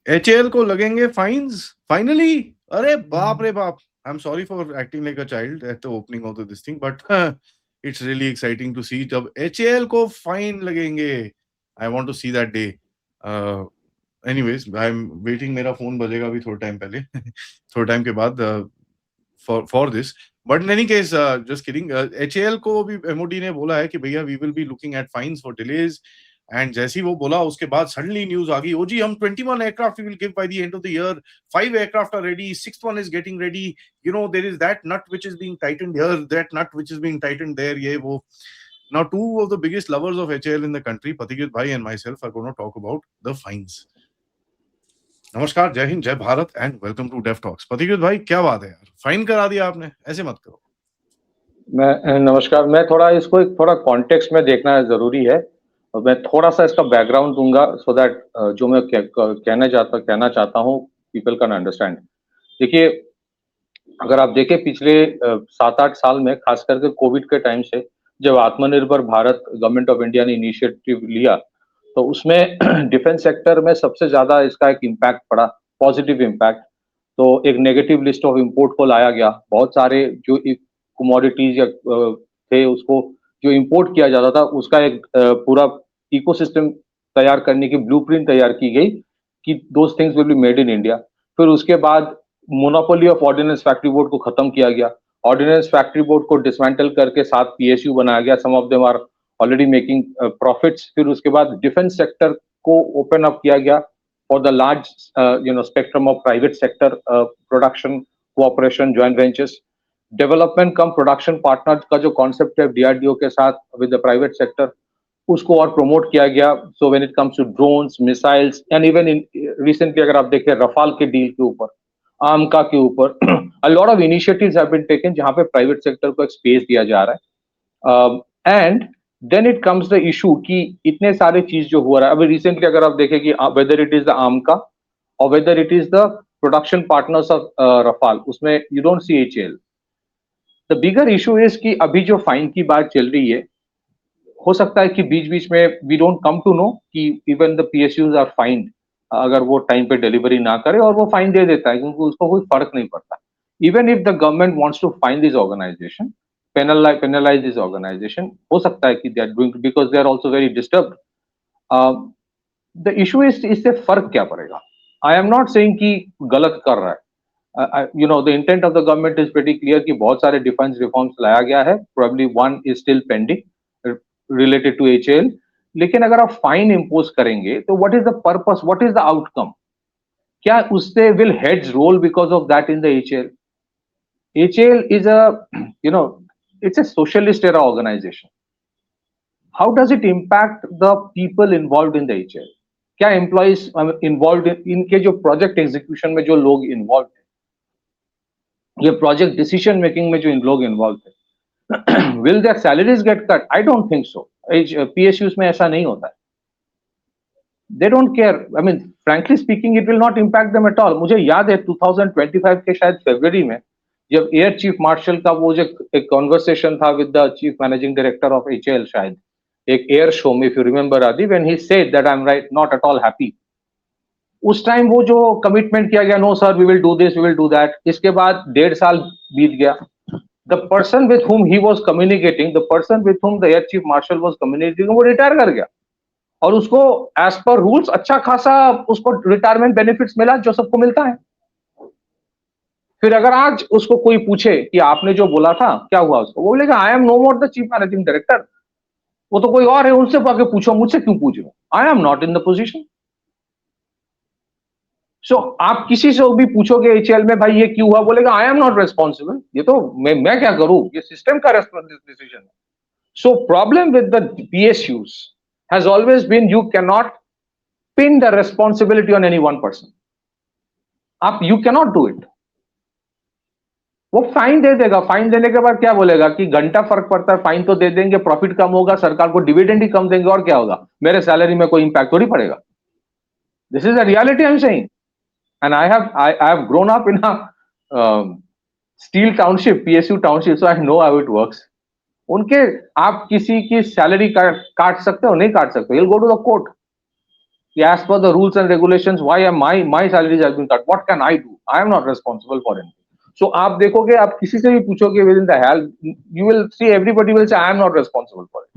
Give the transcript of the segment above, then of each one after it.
HAL को लगेंगे fines finally. अरे बाप रे बाप, I am sorry for acting like a child at the opening of this thing, but it's really exciting to see जब HAL को फाइन लगेंगे। I want to see that day. Anyways, I am waiting, मेरा phone बजेगा अभी थोड़ा time पहले थोड़ा time के बाद for this. But in any case, just kidding, HAL को भी एमओडी ने बोला है कि भैया we will be looking at fines for delays. And जैसे ही वो बोला उसके बाद सडनली न्यूज आ गई, ओ जी हम 21 aircraft will give by the end of the year, 5 aircraft are ready, 6th one is getting ready, you know there is that nut which is being tightened here, that nut which is being tightened there, ye wo. Now two of the biggest lovers of HAL in the country, Patikrit bhai and myself, are going to talk about the fines. नमस्कार, जय हिंद, जय Bharat and welcome to deaf talks. Pathikrit भाई क्या बात है यार, fine करा दिया आपने, ऐसे मत करो। नमस्कार। मैं थोड़ा इसको एक थोड़ा कॉन्टेक्स्ट में देखना जरूरी है और मैं थोड़ा सा इसका बैकग्राउंड दूंगा सो दैट जो मैं कहना चाहता हूँ पीपल कैन अंडरस्टैंड। देखिए, अगर आप देखें पिछले 7-8 साल में, खास करके कोविड के टाइम से जब आत्मनिर्भर भारत गवर्नमेंट ऑफ इंडिया ने इनिशिएटिव लिया, तो उसमें डिफेंस सेक्टर में सबसे ज्यादा इसका एक इम्पैक्ट पड़ा, पॉजिटिव इम्पैक्ट। तो एक नेगेटिव लिस्ट ऑफ इम्पोर्ट को लाया गया। बहुत सारे जो कमोडिटीज या थे उसको जो इंपोर्ट किया जाता था उसका एक पूरा इकोसिस्टम तैयार करने की ब्लूप्रिंट तैयार की गई कि those things will be made in India. फिर उसके बाद monopoly of ordnance factory board को खत्म किया गया। ऑर्डिनेंस फैक्ट्री बोर्ड को डिसमेंटल करके 7 पीएसयू बनाया गया। Some of them are already making profits. फिर उसके बाद डिफेंस सेक्टर को ओपन अप किया गया for the large spectrum of private sector production, cooperation, joint ventures. Development cum production partner का जो कॉन्सेप्ट है डीआरडीओ के साथ विद द प्राइवेट सेक्टर, उसको और प्रमोट किया गया। So when it comes to drones, missiles and even in recently अगर आप देखें रफाल के डील के ऊपर, आमका के ऊपर, a lot of initiatives have been taken जहां पे प्राइवेट सेक्टर को एक स्पेस दिया जा रहा है। And then it comes the issue कि इतने सारे चीज जो हो रहा है अभी रिसेंटली, अगर आप देखें कि weather it is the AMCA और whether it is the production partners of Rafale, उसमें you don't see HAL. The bigger issue is कि अभी जो फाइन की बात चल रही है, हो सकता है कि बीच बीच में we don't come to know कि even the PSUs are find अगर वो टाइम पे डिलीवरी ना करे, और वो फाइन दे देता है क्योंकि उसको कोई फर्क नहीं पड़ता। Even if the government wants to fine this organisation, penalise this organisation, हो सकता है कि they are doing because they are also very disturbed. The issue is इससे फर्क क्या पड़ेगा। आई एम नॉट सेइंग कि गलत कर रहा है। You know, the intent of the government is pretty clear कि बहुत सारे डिफेंस रिफॉर्म्स लाया गया है। Probably one is still pending related to HAL। लेकिन अगर आप फाइन इम्पोज करेंगे तो what is the purpose, what is the outcome? क्या उससे will heads roll because of that in the HAL? HAL is a, you know, it's a socialist era organization. How does it impact the people involved in the HAL? क्या employees involve, इनके जो project execution में जो लोग involve, ये project decision making में जो इन लोग इन्वॉल्व थे, will their salaries get cut? I don't think so. PSUs में ऐसा नहीं होता है। They don't care. I mean frankly speaking it will not impact them at all. मुझे याद है 2025 के शायद फरवरी में जब एयर चीफ मार्शल का वो जो एक कॉन्वर्सेशन था with the chief managing director of HAL, शायद एक एयर शो में, if you remember Adi, when he said that I am right not at all happy. उस टाइम वो जो कमिटमेंट किया गया, no sir we will do this, we will do that, इसके बाद 1.5 साल बीत गया। The person with whom he was communicating, the person with whom the air chief marshal was communicating, वो रिटायर कर गया और उसको एज पर रूल्स अच्छा खासा उसको रिटायरमेंट बेनिफिट्स मिला जो सबको मिलता है। फिर अगर आज उसको कोई पूछे कि आपने जो बोला था क्या हुआ, उसको वो बोलेगा I am no more the chief managing director, वो तो कोई और है, उनसे आके पूछो, मुझसे क्यों पूछ रहे हो, I am not in the position. So आप किसी से भी पूछोगे एचएएल में भाई ये क्यों हुआ, बोलेगा आई एम नॉट रेस्पॉन्सिबल, ये तो मैं क्या करूं, ये सिस्टम का डिसीजन है। So problem with the PSUs has always been you can not pin the responsibility on any one person. आप you can not do it. वो फाइन दे देगा, फाइन देने के बाद क्या बोलेगा कि घंटा फर्क पड़ता है, फाइन तो दे देंगे, प्रॉफिट कम होगा, सरकार को डिविडेंड ही कम देंगे, और क्या होगा, मेरे सैलरी में कोई इंपैक्ट थोड़ी पड़ेगा। This is the reality I am saying. And I have grown up in a steel township, PSU township, so I know how it works. उनके आप किसी की सैलरी काट सकते हो, नहीं काट सकते, you'll go to the court. as per the rules and regulations, why am my salaries have been cut? What can I do? I am not responsible for anything. So आप देखोगे, आप किसी से भी पूछोगे within the hell, you will see everybody will say I am not responsible for it.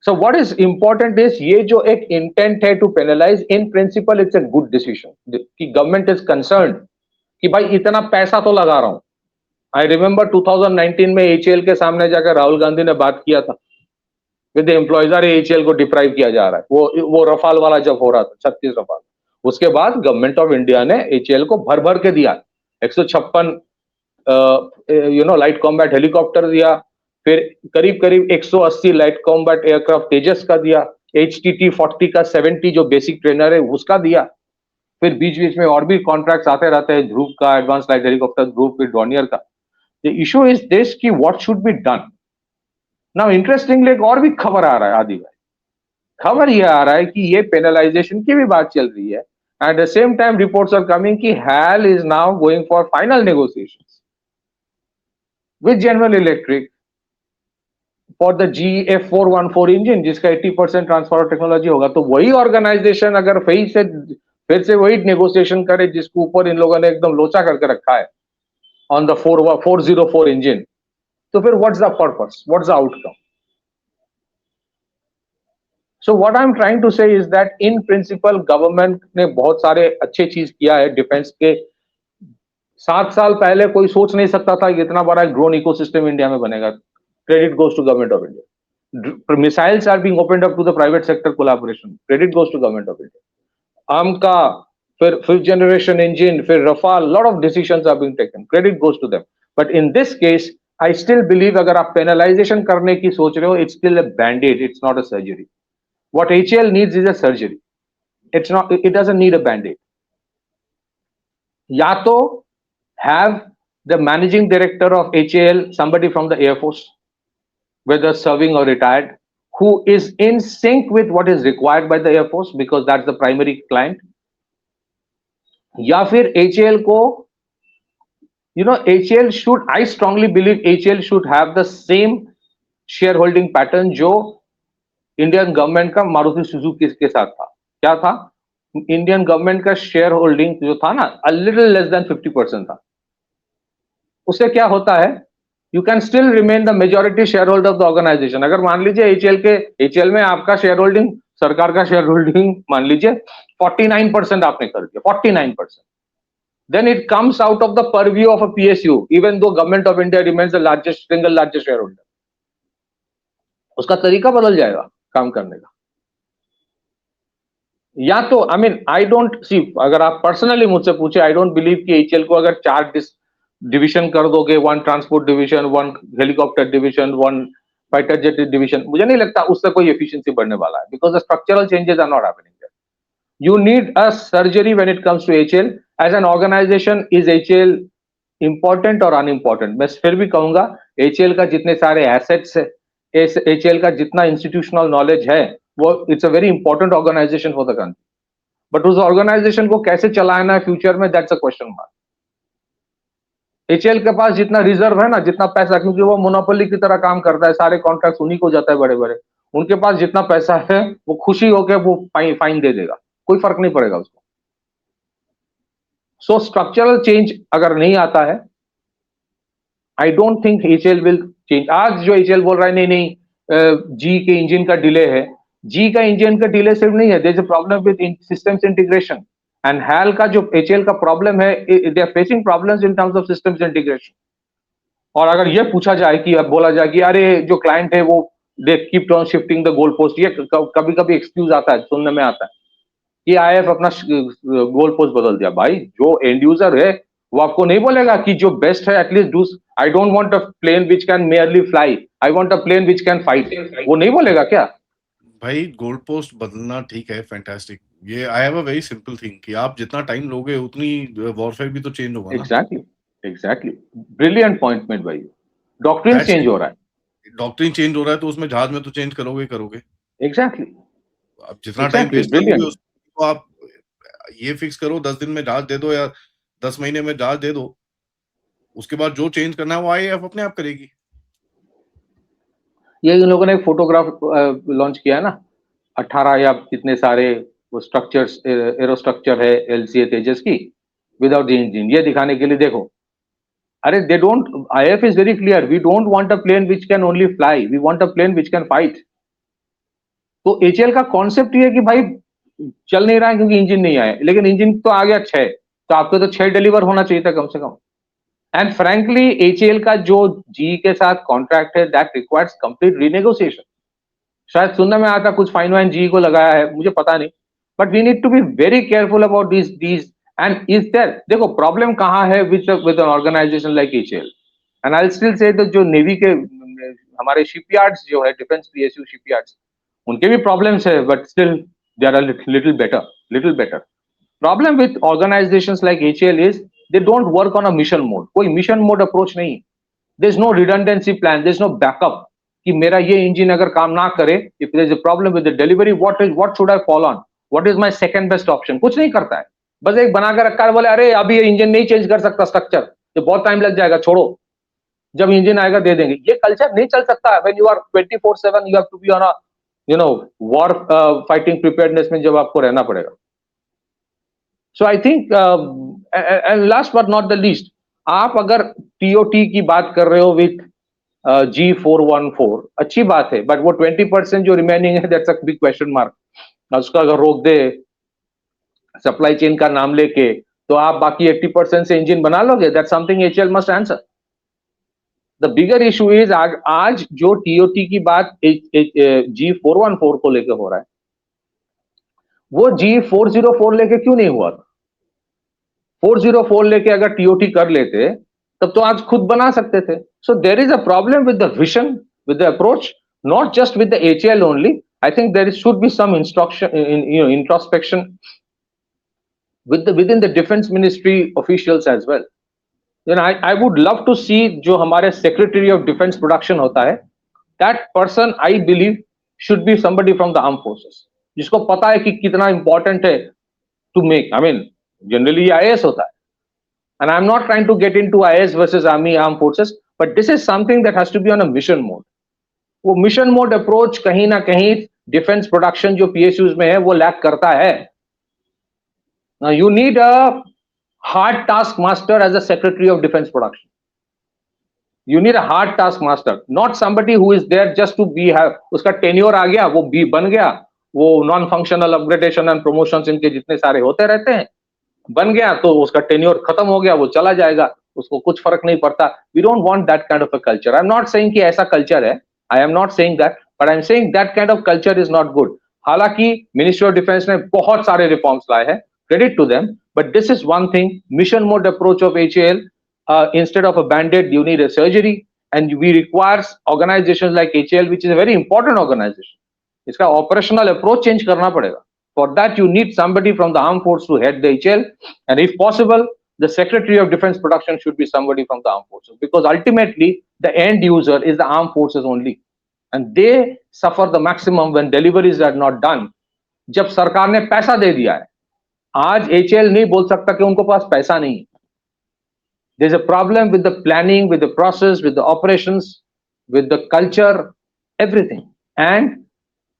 So what is important is ये जो एक intent है to penalize, in principle it's a good decision कि government is concerned कि भाई इतना पैसा तो लगा रहा हूं. I remember 2019 में HAL के सामने जाकर राहुल गांधी ने बात किया था विद एम्प्लॉइज, अरे HAL को डिप्राइव किया जा रहा है. वो रफाल वाला जब हो रहा था 36 रफाल, उसके बाद गवर्नमेंट ऑफ इंडिया ने HAL को भर भर के दिया. 156 लाइट कॉम्बैट हेलीकॉप्टर दिया, फिर करीब करीब 180 लाइट कॉम्बैट एयरक्राफ्ट तेजस का दिया, HTT 40 का 70 जो बेसिक ट्रेनर है उसका दिया. फिर बीच बीच में और भी कॉन्ट्रैक्ट्स आते रहते हैं, ध्रुव का एडवांस लाइट हेलीकॉप्टर, ध्रुव फिर डॉनियर का. द इशू इज दिस कि what should be done. Now interestingly एक और भी खबर आ रहा है आदि भाई, खबर ये आ रहा है कि ये पेनलाइजेशन की भी बात चल रही है. At the same time reports are coming कि HAL is now going for final negotiations with General Electric for the GF414 engine जिसका 80% ट्रांसफर टेक्नोलॉजी होगा. तो वही ऑर्गेनाइजेशन अगर फिर से वही नेगोशिएशन करे जिसके ऊपर इन लोगों ने एकदम लोचा करके रखा है ऑन द 404 इंजन, तो फिर what's the purpose, what's the outcome. So what I am trying to say is that in principle government ने बहुत सारे अच्छे चीज किया है डिफेंस के. 7 साल पहले कोई सोच नहीं सकता था इतना बड़ा ड्रोन इकोसिस्टम इंडिया में बनेगा. Credit goes to government of India. Missiles are being opened up to the private sector collaboration. Credit goes to government of India. Arm का फिर फिफ्थ जनरेशन इंजन, फिर Rafale, lot of decisions are being taken. Credit goes to them. But in this case I still believe अगर आप penalization करने की सोच रहे हो, it's still a bandaid, it's not a surgery. What HAL needs is a surgery. It doesn't need a band-aid. या तो have the managing director of HAL, somebody from the Air Force, whether serving or retired, who is in sync with what is required by the Air Force because that's the primary client. या फिर HAL को, HAL should, I strongly believe HAL should have the same shareholding pattern जो Indian government का Maruti Suzuki के साथ था. क्या था? इंडियन गवर्नमेंट का शेयर होल्डिंग जो था ना, अ लिटिल लेस देन 50% था. उससे क्या होता है, you can still remain the majority share holder of the organisation. अगर मान लीजिए HAL में आपका शेयर होल्डिंग, सरकार का शेयर होल्डिंग मान लीजिए 49% आपने कर दिया, 49%, then it comes out of the purview of a PSU, even though government of India remains the single largest shareholder. उसका तरीका बदल जाएगा काम करने का. या तो आई डोंट सी, अगर आप पर्सनली मुझसे पूछे, आई डोंट बिलीव कि HAL को अगर 4 डिविजन कर दोगे, 1 transport division, 1 helicopter division, 1 fighter jet division, मुझे नहीं लगता उससे कोई एफिशिएंसी बढ़ने वाला है because the structural changes are not happening there. You need a surgery when it comes to HAL. As an organisation is HAL important और unimportant? मैं फिर भी कहूंगा HAL का जितने सारे एसेट्स है, HAL का जितना इंस्टीट्यूशनल नॉलेज है, वो it's a very important organisation for the country. But उस ऑर्गेनाइजेशन को कैसे चलाना है फ्यूचर में, that's a question mark. HAL के पास जितना रिजर्व है ना, जितना पैसा, क्योंकि वो मोनोपोली की तरह काम करता है, सारे कॉन्ट्रैक्ट उन्हीं को जाता है बड़े बड़े, उनके पास जितना पैसा है वो खुशी होकर वो फाइन दे देगा, कोई फर्क नहीं पड़ेगा उसको. सो स्ट्रक्चरल चेंज अगर नहीं आता है, आई don't think HAL will change. आज जो HAL बोल रहा है नहीं जी के इंजन का डिले है, जी का इंजन का डिले सिर्फ नहीं है, there is a problem with systems integration. And HAL का जो HAL का प्रॉब्लम है, they are facing problems in terms of systems integration. और अगर ये पूछा जाए कि, अब बोला जाए कि अरे जो क्लाइंट है वो they keep on shifting the goal post, ये कभी कभी एक्सक्यूज आता है, सुनने में आता है कि IAF अपना गोल पोस्ट बदल दिया. भाई जो एंड यूजर है वो आपको नहीं बोलेगा कि जो बेस्ट है at least do, I don't want a plane which can merely fly, I want a plane which can fight. वो नहीं बोलेगा क्या? भाई गोल पोस्ट बदलना ठीक है, फैंटास्टिक. ये I have a very simple thing कि आप जितना टाइम लोगे उतनी वॉरफेयर भी तो चेंज होगा ना. एग्जैक्टली ब्रिलियंट पॉइंट मेड भाई. डॉक्ट्रिन चेंज हो रहा है, डॉक्ट्रिन चेंज हो रहा है, तो उसमें जहाज में तो चेंज करोगे. एग्जैक्टली. आप जितना टाइम वेस्ट करोगे उसको आप ये फिक्स करो 10 दिन में जहाज दे दो या 10 महीने में जहाज दे दो, उसके बाद जो चेंज करना है वो IAF अपने आप करेगी. ये इन लोगों ने एक फोटोग्राफ लॉन्च किया है ना, 18 या कितने सारे वो स्ट्रक्चर्स एरोस्ट्रक्चर है एलसीए तेजस की विदाउट द इंजन, ये दिखाने के लिए देखो। अरे they don't, IAF is very clear, we don't want a plane which can only fly, we want a plane which can fight. तो एचएल का कॉन्सेप्ट ये है कि भाई चल नहीं रहा है क्योंकि इंजन नहीं आया, लेकिन इंजन तो आ गया 6, तो आपको तो 6 डिलीवर होना चाहिए था कम से कम। एंड फ्रैंकली एचएल का जो जी के साथ कॉन्ट्रैक्ट है दैट रिक्वायर्स कंप्लीट रीनेगोशिएशन। शायद सुनने में आता कुछ फाइन वाइन जी को लगाया है, मुझे पता नहीं, but we need to be very careful about these and is there, देखो प्रॉब्लम कहां है with with an organisation like HAL. And I still say जो नेवी के हमारे शिपयार्ड्स जो है डिफेंस पीएसयू शिपयार्ड्स, उनके भी प्रॉब्लम्स है, but still they are little better. Problem with organisations like HAL is they don't work on a mission mode, कोई mission mode approach नहीं, there is no redundancy plan, there is no backup कि मेरा ये engine अगर काम ना करे, if there is a problem with the delivery, what should I follow on, what is my second best option, कुछ नहीं करता है। बस एक बनाकर रखा है, बोले अरे अभी ये इंजन नहीं चेंज कर सकता स्ट्रक्चर, ये बहुत टाइम लग जाएगा, छोड़ो जब इंजन आएगा दे देंगे। ये कल्चर नहीं चल सकता। When you are 24/7 you have to be on a war fighting preparedness में जब आपको रहना पड़ेगा। So I think and last but not the least, आप अगर टीओटी की बात कर रहे हो विथ G414, अच्छी बात है, बट वो 20% जो रिमेनिंग है that's a big question mark. उसका अगर रोक दे सप्लाई चेन का नाम लेके, तो आप बाकी 80% से इंजन बना लोगे, that's something HL must answer. The bigger issue is आज जो टीओटी की बात G414 को लेकर हो रहा है, वो G404 लेके क्यों नहीं हुआ था? 404 लेके अगर टीओटी कर लेते तब तो आज खुद बना सकते थे। So there is a problem with the vision, with the approach, not just with the HAL only. I think there should be some instruction in introspection within the defense ministry officials as well. Then I would love to see जो हमारे secretary of defense production होता है, that person I believe should be somebody from the armed forces, जिसको पता है कि कितना important है to make, I mean generally IAS होता है, and I'm not trying to get into IAS versus army armed forces, but this is something that has to be on a mission mode. वो mission mode approach कहीं ना कहीं defense production जो PSUs में है वो lack करता है। Now you need a hard task master as a secretary of defense production. You need a hard task master, not somebody who is there just to be have उसका tenure आ गया, वो B बन गया, वो non functional upgradation and promotions इनके जितने सारे होते रहते हैं, बन गया तो उसका tenure खत्म हो गया, वो चला जाएगा, उसको कुछ फर्क नहीं पड़ता। We don't want that kind of a culture. I'm not saying कि ऐसा culture है, I am not saying that, but I'm saying that kind of culture is not good. हालांकि Ministry of Defense ने बहुत सारे reforms लाए हैं, credit to them, but this is one thing, mission mode approach of HAL, instead of a band-aid you need a surgery, and we requires organizations like HAL, which is a very important organization, इसका operational approach change करना पड़ेगा। For that you need somebody from the armed force to head the HAL, and if possible the secretary of defense production should be somebody from the armed forces, because ultimately the end user is the armed forces only, and they suffer the maximum when deliveries are not done। जब सरकार ने पैसा दे दिया है, आज HL नहीं बोल सकता कि उनको पास पैसा नहीं है। There's a problem with the planning, with the process, with the operations, with the culture, everything. And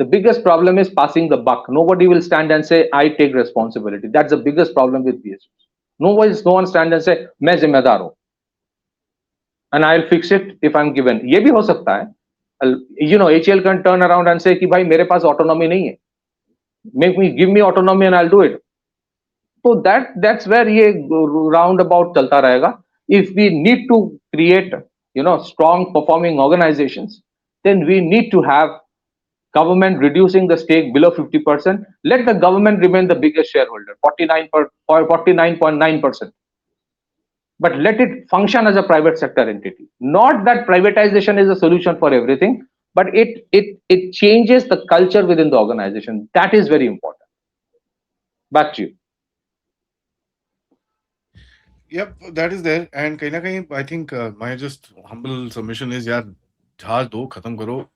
the biggest problem is passing the buck. Nobody will stand and say, I take responsibility. That's the biggest problem with PSUs. No one stand and say, मैं जिम्मेदार हूं, and I'll fix it if I'm given. ये भी हो सकता है, HAL can turn around and say कि भाई मेरे पास autonomy नहीं है, give me autonomy and I'll do it. So that's where ये roundabout चलता रहेगा। If we need to create strong performing organizations, then we need to have government reducing the stake below 50%. Let the government remain the biggest shareholder, 49.9%. But let it function as a private sector entity. Not that privatization is a solution for everything, but it changes the culture within the organization. That is very important. Back to you. Yep, that is there. And कहीं ना कहीं I think my just humble submission is यार जहाज दो खत्म करो.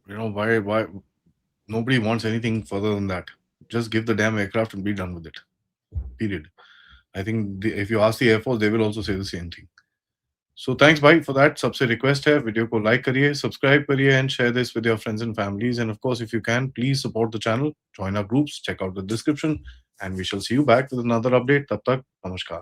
Why nobody wants anything further than that. Just give the damn aircraft and be done with it. Period. I think if you ask the Air Force, they will also say the same thing. So thanks भाई for that. सबसे request है video को like करिए, subscribe करिए and share this with your friends and families. And of course, if you can, please support the channel, join our groups, check out the description, and we shall see you back with another update. तब तक नमस्कार.